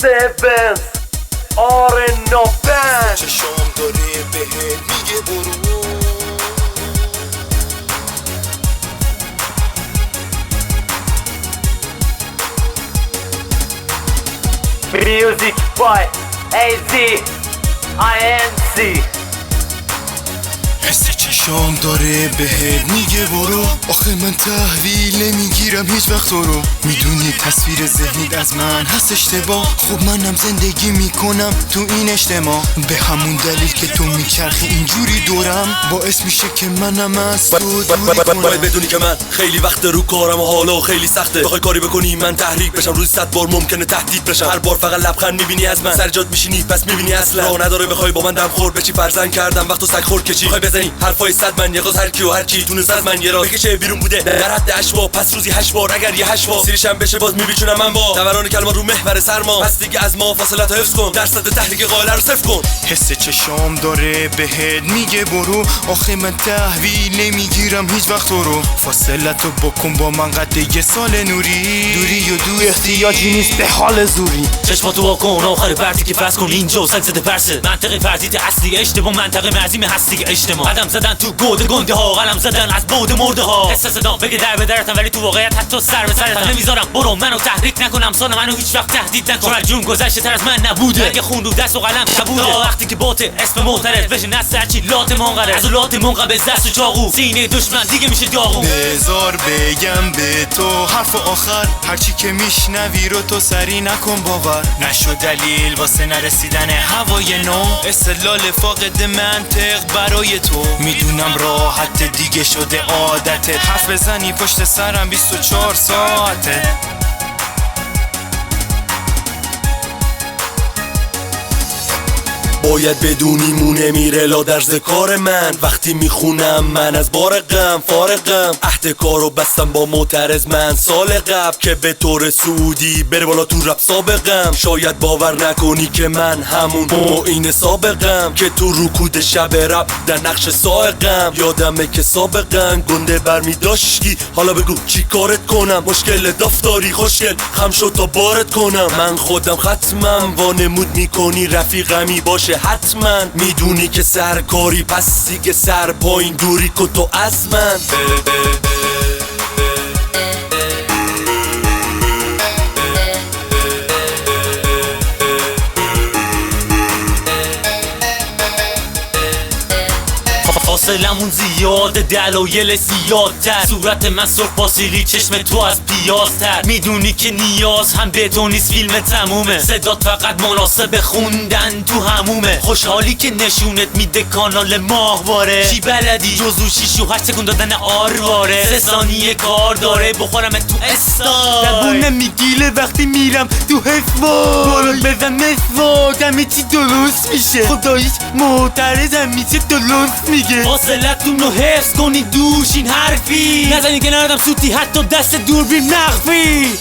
Sevens آره نوبن چشام داره بهت میگه برو Music by AZINC حس چشام داره بهت میگه برو آخه من تحویل نمیگیرم هیچ وقت تو رو میدونی تصویر ذهنیت از من هست اشتباه خب منم زندگی میکنم تو این اجتماع به همون دلیل که تو میچرخی اینجوری دورم باعث میشه که منم از تو دوری کنم باید بدونی که من خیلی وقت رو کارم و حالا خیلی سخته بخوای کاری بکنی من تحریک بشم روزی 100 بار ممکنه تهدید بشم هر بار فقط لبخند میبینی از من سر جات میشینی پس میبینی اصلا راه نداره بخوای با من دم خور بچی فرزند کردم وقتو سگ خور کشی بخوای بزنی حرفای 100 من یه قاز هر کی و هر کی تونست از من یه راه بکشه بیرون بوده در حد اشوا پس روزی 8 بار اگر یه 8 بار سیرشم بشه باز میبیچونم من با دوران کلمات رو محور سرما پس دیگه از ما فاصلت حفظ کن درصد تحریک قائل رو صفر کن حس چشام داره بهت میگه برو آخه من تحویل نمیگیرم هیچ وقت تو رو فاصلتو بکن با من قد یه سال نوری دوری و دو احتیاجی نیست به حال زوری چشماتو واکن آخر برتی که فرض کن اینجا سنگ زده پرسه منطقه فرضیت اصلی اشتباه منطقه معظیم هستی اجتماع قدم زدن تو گود گنده ها قلم زدن از بود مرده ها حس صدا بگه در به درتم ولی تو واقعیت حتی سر به سرتم نمیذارم برو منو تحریک نکنم سال منو هیچ وقت تهدید نکن چون جون گذشته تر از من نبوده اگه خون رو دست و قلم کبوده وقتی که باته اسم معترض بشه نست هرچی لات منقرض از لات منقبض دست و چاقو سینه دشمن دیگه میشه داغو بذار بگم به تو حرف آخر هرچی که میشنوی رو تو سری نکن باور نشو دلیل واسه نرسیدن هوای نو استدلال فاقد منطق برای تو میدونم راحت دیگه شده عادتت حرف بزنی پشت سرم 24 ساعته باید بدونی مونه میره لادرز کار من وقتی میخونم من از بار غم فارغم عهد کارو بستم با معترض من سال قبل که به طور سعودی بره بالا تو رپ سابقم شاید باور نکنی که من همون معین سابقم که تو رکود شب رپ در نقش سائقم یادمه که سابقم گنده برمی داشتی حالا بگو چی کارت کنم مشکل دفتاری خوشگل خم شد تا بارت کنم من خودم ختمم وانمود میکنی رفیقمی باشه حتما میدونی که سرکاری پس دیگه سر پایین دوری کن تو از من فاصلمون زیاده دلایل زیادتر صورت من سرخ باسیلی چشم تو از پیازتر میدونی که نیاز هم به تو نیست فیلم تمومه صدات فقط مناسب خوندن تو همومه خوشحالی که نشونت میده کانال ماهواره چی بلدی جزو 6 و 8 سکند دادن آرواره 3 ثانیه کار داره بخورم تو استار دبونه میگیله وقتی میرم تو حفا بالات بزن مسواک همه چی درست میشه خداییش معترضم میشه درست میگه فاصلتون رو حفظ کنی دوش این حرفی نزنی که نردم سوتی حتی دست دوربین مخفی